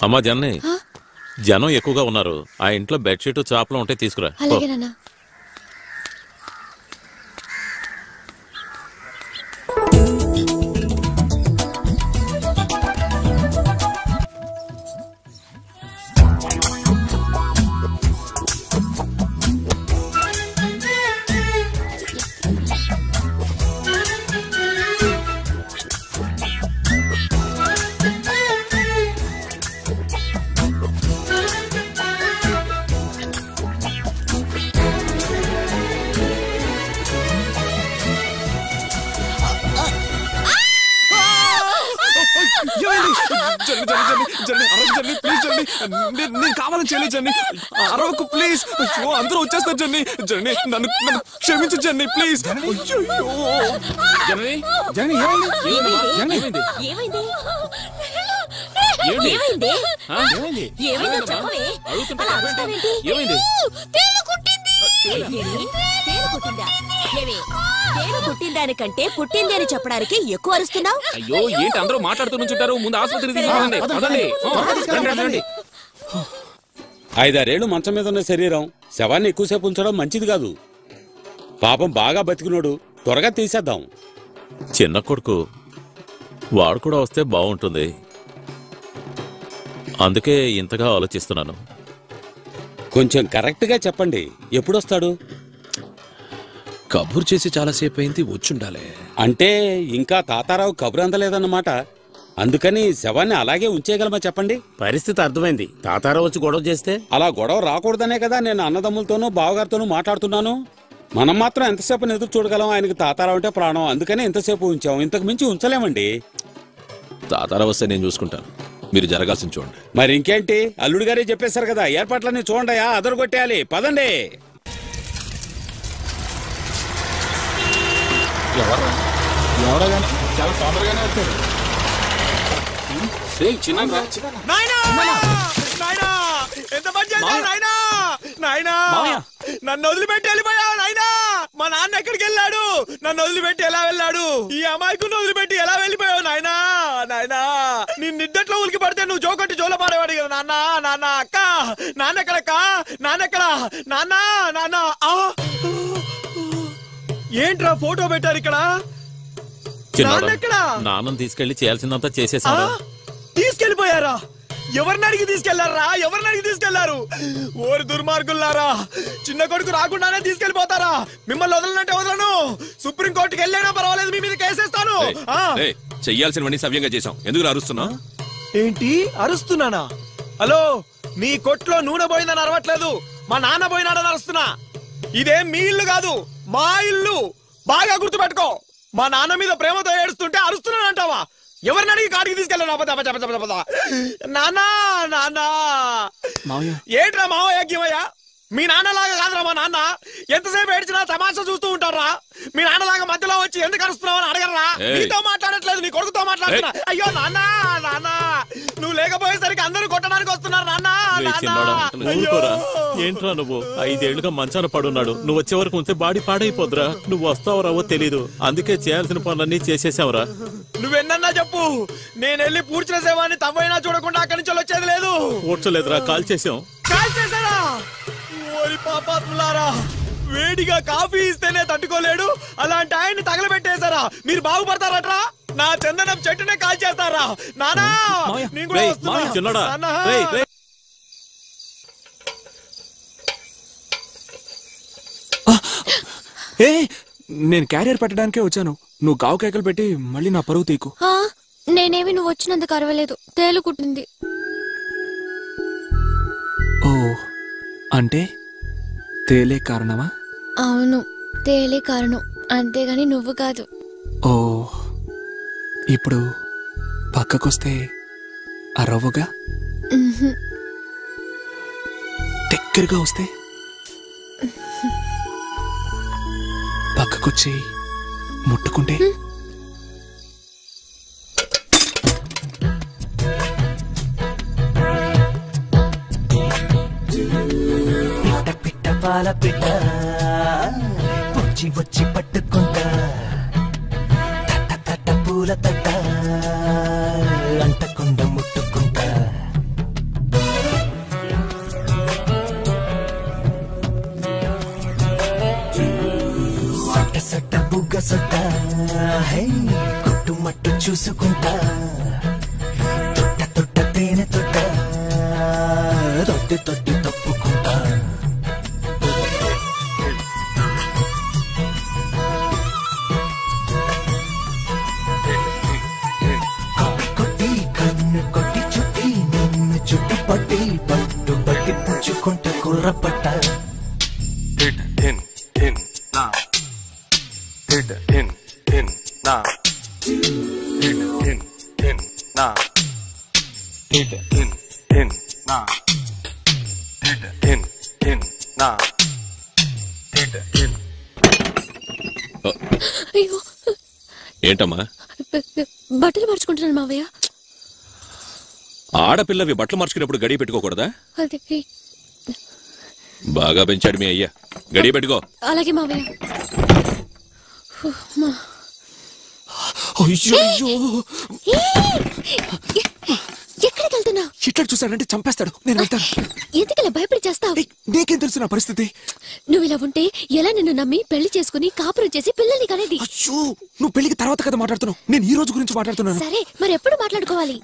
అమ్మా జన్ని, జనం ఎక్కువగా ఉన్నారు. ఆ ఇంట్లో బెడ్షీట్ చాపలు ఉంటే తీసుకురా. అలాగేనా? నేను కావాలని చేయలేదు జన్ని, అరవకు ప్లీజ్. అందరూ వచ్చేస్తారు జన్ని. జన్ని నన్ను క్షమించు జన్ని ప్లీజ్. పుట్టిందానికంటే పుట్టింది అని చెప్పడానికి ఎక్కువ అరుస్తున్నావు. అయ్యో ఏంటి అందరూ మాట్లాడుతూ నుంచుంటారు, ముందు ఆసుపత్రికి తీసుకురండి. 5-6 ఏళ్ళు మంచం మీద ఉన్న శరీరం శవాన్ని ఎక్కువసేపు ఉంచడం మంచిది కాదు. పాపం బాగా బతికినోడు, త్వరగా తీసేద్దాం. చిన్న కొడుకు వాడు కూడా వస్తే బాగుంటుంది, అందుకే ఇంతగా ఆలోచిస్తున్నాను. కొంచెం కరెక్ట్గా చెప్పండి, ఎప్పుడొస్తాడు? కబురు చేసి చాలాసేపు అయింది, వచ్చుండాలి. అంటే ఇంకా తాతారావు కబురు అందలేదన్నమాట. అందుకని శవాన్ని అలాగే ఉంచేయగలమా చెప్పండి? పరిస్థితి అర్థమైంది. తాతారావు వచ్చి గొడవ చేస్తే? అలా గొడవ రాకూడదనే కదా నేను అన్నదమ్ములతోనూ బావగారితోనూ మాట్లాడుతున్నాను. మనం మాత్రం ఎంతసేపు ఎదురు చూడగలం? ఆయనకి తాతారావు అంటే ప్రాణం, అందుకని ఎంతసేపు ఉంచాం, ఇంతకు మించి ఉంచలేమండి. తాతారావు వస్తే నేను చూసుకుంటాను, మీరు జరగాల్సింది చూడండి. మరి ఇంకేంటి, అల్లుడు గారే చెప్పేశారు కదా, ఏర్పాట్లన్నీ చూడండి, అదరగొట్టేయాలి. పదండి. ఎవరో కానీ చాలా తొందరగానే వచ్చాడు. నన్ను వదిలిపెట్టి వెళ్ళిపోయావు నాయనా. మా నాన్న ఎక్కడికి వెళ్ళాడు? నన్ను వదిలిపెట్టి ఎలా వెళ్ళాడు? ఈ అమాయకుని వదిలిపెట్టి ఎలా వెళ్ళిపోయావు నాయనా? నాయనా నీ నిద్దట్లో ఉలికి పడితే నువ్వు జోకొట్టి జోల పాడేవాడు కదా నాన్న. నాన్న అక్క, నాన్నెక్కడక్క, నాన్నెక్కడ, నాన్న నాన్న. ఏంట్రా ఫోటో పెట్టారు ఇక్కడ? నాన్నని తీసుకెళ్లి చేయాల్సిందంతా చేసేసారా? తీసుకెళ్లిపోయారా? ఎవరిని అడిగి తీసుకెళ్లారా? ఎవరిని అడిగి తీసుకెళ్లారు? ఓరి దుర్మార్గులారా, చిన్న కొడుకు రాకుండానే తీసుకెళ్లిపోతారా? మిమ్మల్ని వదలనంటే వదలను. సుప్రీంకోర్టుకి వెళ్ళైనా పర్వాలేదు, మీ మీద కేసేస్తాను. చెయ్యాల్సినవన్నీ సవ్యంగా చేశాం, ఎందుకు అరుస్తున్నా? ఏంటి అరుస్తున్నానా? హలో, నీ కొట్లో నూనె పోయిందని అరవట్లేదు, మా నాన్న పోయినాడని అరుస్తున్నా. ఇదేం మీ ఇల్లు కాదు, మా ఇల్లు. బాగా గుర్తుపెట్టుకో. మా నాన్న మీద ప్రేమతో ఏడుస్తుంటే అరుస్తున్నానంటావా? ఎవరిని అడిగి కాడికి తీసుకెళ్ళాను? నానా నానా ఏంట్రా మావయ్య గివయ్య? మీ నాన్నలాగా కాదురా మా నాన్న. ఎంతసేపు ఏడ్చినా తమాషా చూస్తూ ఉంటారా? మీ నాన్నలాగా మధ్యలో వచ్చి ఎందుకు అరుస్తున్నావు అని అడగరా? నీతో మాట్లాడట్లేదు, నీ కొడుకుతో మాట్లాడుతున్నా. అయ్యో నాన్నా నాన్నా, నువ్వు లేకపోయేసరికి అందరూ కొట్టడానికి వస్తున్నారు నాన్న. ఏంట్రా నువ్వు 5 ఏళ్లుగా మంచాన పడున్నాడు, నువ్వు వచ్చే వరకు ఉంటే బాడీ పాడైపోద్దురా. నువ్వు వస్తావు రావో తెలీదు, అందుకే చేయాల్సిన పనులన్నీ చేసేసావురా. నువ్వెన్నన్నా చెప్పు, నేను వెళ్ళి పూడ్చిన సేవాన్ని తవ్వైనా చూడకుండా అక్కడి నుంచి వచ్చేది లేదు. పూడ్చలేదురా, కాల్ చేసాం. కాల్ చేశారా? ఓరి పాపాత్ములారా, వేడిగా కాఫీ ఇస్తేనే తట్టుకోలేడు, అలాంటి ఆయన్ని తగలబెట్టేశారా? మీరు బాగుపడతారట్రా? నా చందనం చెట్టునే కాల్ చేస్తారా? నానా నేను క్యారియర్ పెట్టడానికే వచ్చాను. నువ్వు గావు కేకలు పెట్టి మళ్ళీ నా పరువు తీకు. నేనేమి నువ్వు వచ్చినందుకు అరవలేదు, తేలు కుట్టింది. ఓ, అంటే తేలే కారణమా? అవును, తేలే కారణం, అంతేగాని నువ్వు కాదు. ఓ, ఇప్పుడు పక్కకొస్తే అరవగా? దగ్గరగా వస్తే పక్కకొచ్చి ముట్టుకుంటే? పిట్ట పిట్ట పాల పిట్ట వచ్చి వచ్చి పట్టుకుంటా, తట్ట తట్ట పూల తట్ట అంటకుండా ముట్టుకుంటా. సొట్ట హే కుట్టుమట్టు చూసుకుంటా తొట్ట తొట్ట తేనె తొట్ట తొట్టి తొట్టి తప్పుకుంటా కొట్టి కొట్టి కన్ను కొట్టి చుట్టి నిన్ను చుట్టి పట్టి పట్టు పట్టి పుచ్చుకుంట కుర్రపట్ట అయ్యో ఏంటమ్మా? బట్టలు మార్చుకుంటున్నాను మావయ్య. ఆడపిల్లవి బట్టలు మార్చుకునేప్పుడు గడియ పెట్టుకోకూడదా? అదే బాగా పెంచాడు మీ అయ్యా. గడియ పెట్టుకో. అలాగే మావయ్య. ఎక్కడికి వెళ్తున్నా? ఇట్లా చూసాడంటే చంపేస్తాడు. నేను వెళ్తాను. ఎందుకలా భయపడి చేస్తావు? నీకేం తెలుసు నా పరిస్థితి? నువ్వు ఇలా ఉంటే ఎలా నిన్ను నమ్మి పెళ్లి చేసుకుని కాపురం చేసి పిల్లల్ని కనేది? అయ్యో, నువ్వు పెళ్లికి తర్వాత కదా మాట్లాడుతున్నావు. నేను ఈ రోజు గురించి మాట్లాడుతున్నాను. సరే, మరి ఎప్పుడు మాట్లాడుకోవాలి?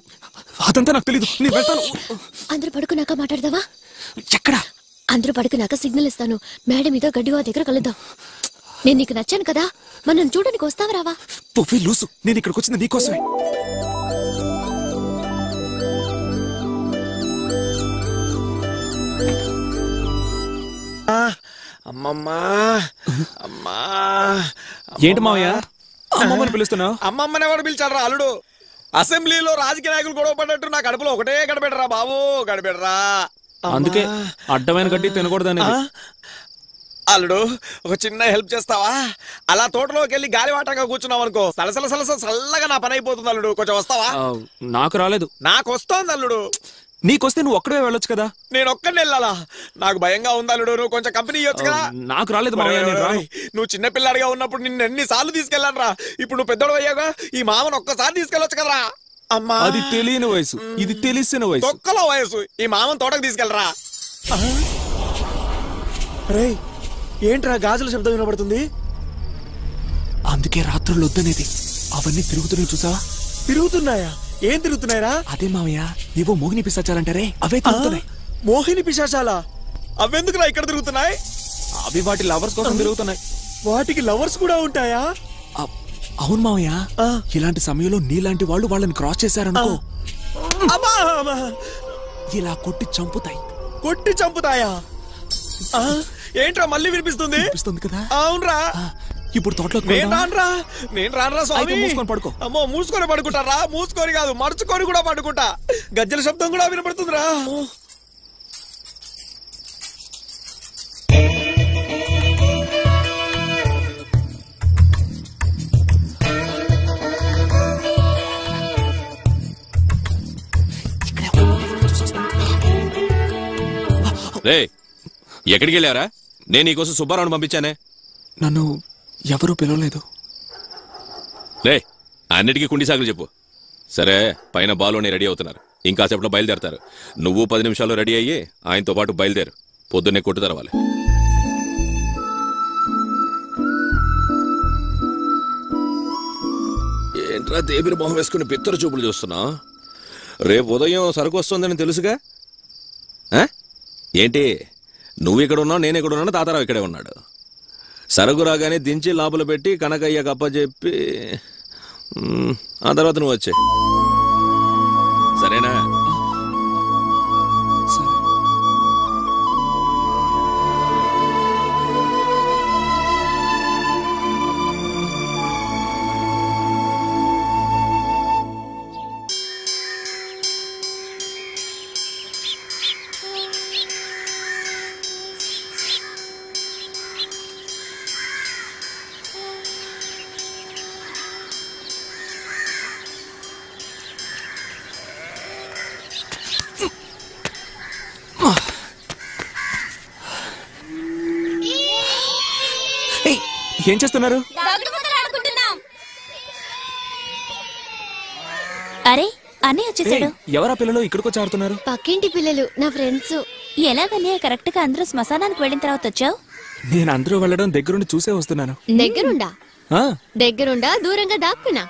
అదంతా నాకు తెలీదు. నేను వెళ్తాను. అందరూ పడుకున్నాక మాట్లాడదావా? ఎక్కడ? అందరూ పడుకున్నాక సిగ్నల్ ఇస్తాను. మేడ మీద గడ్డివా దగ్గర కలుద్దాం. నేను నీకు నచ్చాను కదా, మనం చూడడానికి వస్తావా రావా? పువ్వే లూసు. నేను ఇక్కడికి వచ్చింది నీకోసమే. అమ్మమ్మా అమ్మా. ఏంటి మావయ్య అమ్మమ్మని పిలుస్తున్నావు? అమ్మమ్మని ఎవరు పిలిచాడరా అల్లుడు? అసెంబ్లీలో రాజకీయ నాయకులు గొడవ పడ్డట్టు నా కడుపులో ఒకటే గడబెడరా బాబు, గడబెడరా. అందుకే అడ్డమైన గడ్డి తినకూడదని. అల్లుడు, ఒక చిన్న హెల్ప్ చేస్తావా? అలా తోటలోకి వెళ్ళి గాలివాటంగా కూర్చున్నావు అనుకో, సలసల సలసల చల్లగా నా పని అయిపోతుంది అల్లుడు. కొంచెం వస్తావా? నాకు రాలేదు. నాకు వస్తోంది అల్లుడు. నీకొస్తే నువ్వు ఒక్కడే వెళ్ళొచ్చు కదా. నేను ఒక్కడిని వెళ్ళాలా? నాకు భయంగా ఉంది అల్లుడు. నువ్వు కొంచెం కంపెనీ ఇవ్వచ్చు కదా. నాకు రాలేదు మావయ్య. నువ్వు చిన్న పిల్లాడిగా ఉన్నప్పుడు నిన్ను ఎన్నిసార్లు తీసుకెళ్ళాను రా. ఇప్పుడు నువ్వు పెద్దోడు అయ్యాగా ఈ మామను ఒక్కసారి తీసుకెళ్ళొచ్చు కదరా. అమ్మా, అది తెలియని వయసు, ఇది తెలిసిన వయసు. తొక్కలో వయసు. ఈ మామను తోటకు తీసుకెళ్ళరా. ఏంట్రా గాజుల శబ్దం వినబడుతుంది? అందుకే రాత్రులు వద్దనేది. అవన్నీ తిరుగుతున్నాయి చూసావా? తిరుగుతున్నాయా? ఏం తిరుగుతున్నాయరా? అదే మావయ్య, ఏవో మోహిని పిశాచాలంటారే అవే తిరుగుతున్నాయి. మోహిని పిశాచాలా? అవెందుకురా ఇక్కడ తిరుగుతున్నాయి? అవి వాటి లవర్స్ కోసం తిరుగుతున్నాయి. వాటికి లవర్స్ కూడా ఉంటాయా? అవును మావయ్య. ఇలాంటి సమయంలో నీలాంటి వాళ్ళు వాళ్ళని క్రాస్ చేశారనుకో, ఇలా కొట్టి చంపుతాయి. కొట్టి చంపుతాయా? ఏంట్రా మళ్ళీ వినిపిస్తుంది కదా? అవునరా. ఇప్పుడు తోటలోకి నేను రానరా స్వామి. మూసుకొని పడుకో. అమ్మో, మూసుకొని పడుకుంటారా? మూసుకొని కాదు, మర్చుకొని కూడా పడుకుంటా. గజ్జల శబ్దం కూడా వినపడుతుందిరా. ఎక్కడికి వెళ్ళారా? నేను నీకోసం సుబ్బారావుని పంపించానే. నన్ను ఎవరూ పిలవలేదు. అన్నిటికీ కుండి సాగులు చెప్పు. సరే, పైన బాలోనే రెడీ అవుతున్నారు. ఇంకాసేపట్లో బయలుదేరతారు. నువ్వు 10 నిమిషాల్లో రెడీ అయ్యి ఆయనతో పాటు బయలుదేరు. పొద్దున్నే కొట్టు తెరవాలి. ఏంట్రా దేవిరి మొహం వేసుకుని పిత్తర చూపులు చూస్తున్నా? రేపు ఉదయం సరుకు వస్తుందని తెలుసుగా. ఏంటి నువ్వు ఇక్కడ ఉన్నావు, నేను ఇక్కడ ఉన్నాను, తాతారావు ఇక్కడే ఉన్నాడు. సరుకు రాగానే దించి లోపల పెట్టి కనకయ్య కప్ప చెప్పి ఆ తర్వాత నువ్వు వచ్చే. సరేనా? ఏం చేస్తున్నారు? అరే, అన్నయ్య వచ్చేసాడు. ఎవరా పిల్లలు ఇక్కడికి వచ్చి ఆడుతున్నారు? పక్కింటి పిల్లలు, నా ఫ్రెండ్స్. ఎలాగన్నయ్య కరెక్ట్ గా అందరూ శ్మశానానికి వెళ్ళిన తర్వాత వచ్చావు? నేను అందరూ వెళ్ళడం దగ్గరుండి చూసే వస్తున్నాను. దగ్గరుండా? దగ్గరుండా దూరంగా దాక్కునా?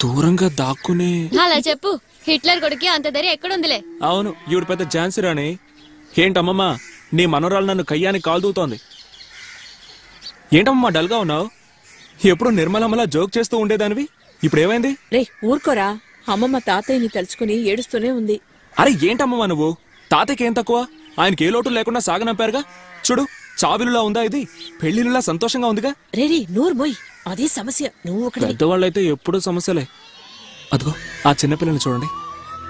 దూరంగా దాక్కునే? అలా చెప్పు. హిట్లర్ కొడుకి అంత ధైర్యం ఎక్కడుందిలే? అవును, ఈవిడ పెద్ద ఝాన్సీ రాణి. ఏంటమ్మమ్మా, నీ మనోరాలు నన్ను కయ్యానికి కాలు దూతోంది. ఏంటమ్మా డల్గా ఉన్నావు? ఎప్పుడు నిర్మలమ్మలా జోక్ చేస్తూ ఉండేదానివి, ఇప్పుడు ఏమైంది? రే ఊరుకోరా, అమ్మమ్మ తాతయ్యని తలుచుకుని ఏడుస్తూనే ఉంది. అరే ఏంటమ్మమ్మా నువ్వు? తాతయ్యకి ఏం తక్కువ? ఆయనకి ఏ లోటు లేకుండా సాగనంపారుగా. చూడు, చావిలులా ఉందా ఇది? పెళ్లిలా సంతోషంగా ఉందిగా. రే నోరు మోయ్, అదే సమస్య. నువ్వు ఒకటి. పెద్దవాళ్ళైతే ఎప్పుడూ సమస్యలే. అదిగో ఆ చిన్నపిల్లల్ని చూడండి,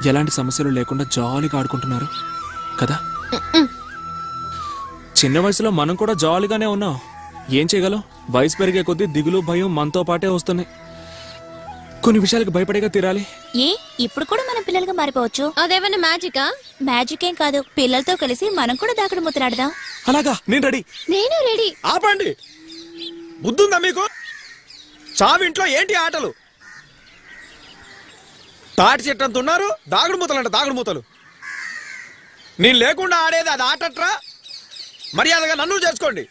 ఎలాంటి సమస్యలు లేకుండా జాలీగా ఆడుకుంటున్నారు కదా. చిన్న వయసులో మనం కూడా జాలీగానే ఉన్నాం. ఏం చేయగలం? వయసు పెరిగే కొద్దీ దిగులు భయం మనతో పాటే వస్తున్నాయి. కొన్ని విషయాలకు భయపడేగా తీరాలి. ఏ ఇప్పుడు కూడా మనం పిల్లలుగా మారిపోవచ్చు. అదేమన్నా మ్యాజికా? మ్యాజిక్ ఏం కాదు, పిల్లలతో కలిసి మనం కూడా దాకుడు ముత్తలాడదాం. అలాగా, నేను రెడీ. నేను రెడీ. ఆపండి, బుద్ధుందా మీకు? చావింట్లో ఏంటి ఆటలు? తాటి చెట్టంత ఉన్నారు, దాగుడు మూతలంట దాగుడు మూతలు. నేను లేకుండా ఆడేది అది ఆటట్రా? మర్యాదగా నన్ను చేసుకోండి,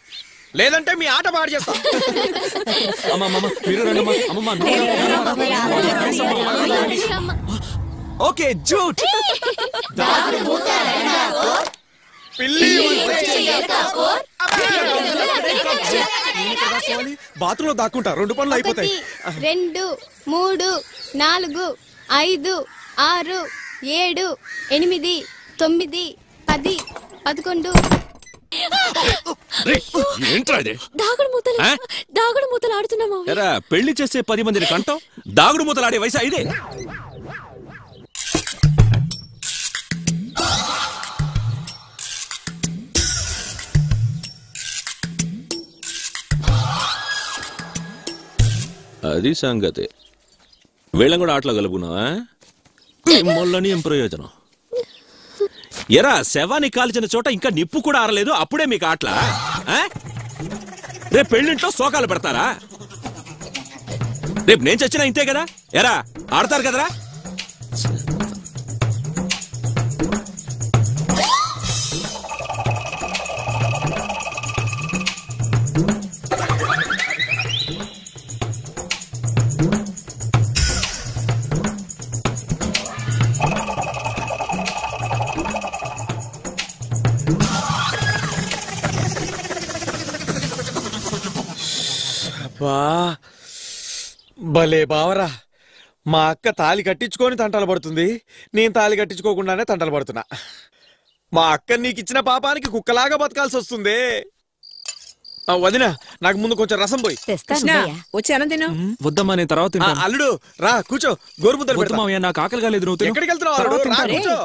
లేదంటే మీ ఆట పాడు చేస్తా. Okay jute. బాత్రూంలో దాక్కుంటా, 2 పనులు అయిపోతాయి. 2 3 4 5 6 7 8 9 10 11. దాగుడు మూతలు ఆడుతున్నామా? పెళ్లి చేసే 10 మందిని కంటాం, దాగుడు మూతలు ఆడే వయసు ఇదే. అది సంగతి. వీళ్ళని కూడా ఆటలో కలుపుకున్నావా? మొల్లని ఏం ప్రయోజనం? ఎరా, శవాన్ని కాల్చిన చోట ఇంకా నిప్పు కూడా ఆరలేదు, అప్పుడే మీకు ఆటలా? రేపు పెళ్ళింట్లో శోకాలు పెడతారా? రేపు నేను చచ్చినా ఇంతే కదా. ఎరా, ఆడతారు కదరా? భలే బావరా, మా అక్క తాళి కట్టించుకొని తంటలు పడుతుంది, నేను తాళి కట్టించుకోకుండానే తంటలు పడుతున్నా. మా అక్క నీకిచ్చిన పాపానికి కుక్కలాగా బతకాల్సి వస్తుంది. వదినా, నాకు ముందు కొంచెం రసం పోయి. వచ్చి అన్నం తిను. వద్దమ్మా, నేను తర్వాత తింటాను. అల్లుడు రా, కూర్చో. గోరుముద్దలు పెడతా. నాకు ఆకలిగా లేదు. నువ్వు ఎక్కడికి వెళ్తున్నావు? కూర్చో.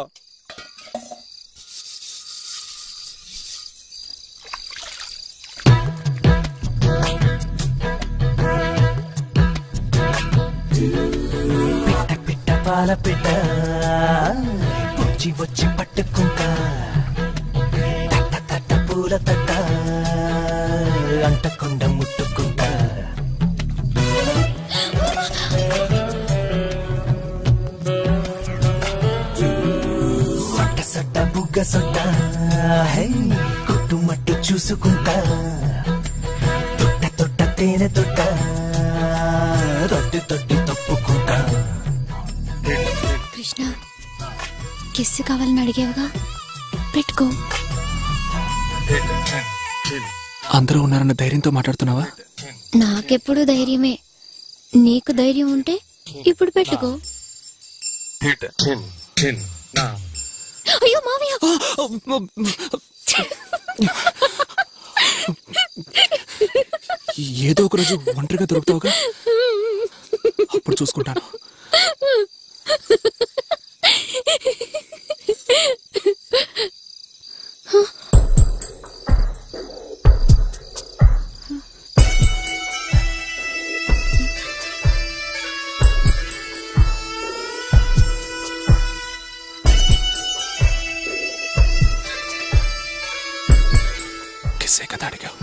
పాల పిట్ట పుచ్చి వచ్చి పట్టుకుంటా, తట్ట తట్ట పూల తట్ట అంటకుండా ముట్టుకుంటా. సొట్ట సొట్ట బుగ్గ సొట్ట కుట్టుమట్టు చూసుకుంటా, తొట్ట తొట్ట తేనె తొట్ట తొట్టి తొట్టి తప్పుకుంటా. కృష్ణ, కిస్సు కావాలని అడిగేవగా, పెట్టుకో. అందరూ ఉన్నారన్న ధైర్యంతో మాట్లాడుతున్నావా? నాకెప్పుడు ధైర్యమే. నీకు ధైర్యం ఉంటే ఇప్పుడు పెట్టుకో. అయ్యో మావయ్య, ఏదో ఒక రోజు ఒంటరిగా దొరుకుతావుగా, అప్పుడు చూసుకుంటాను. కిస్సే కదా అడిగావు.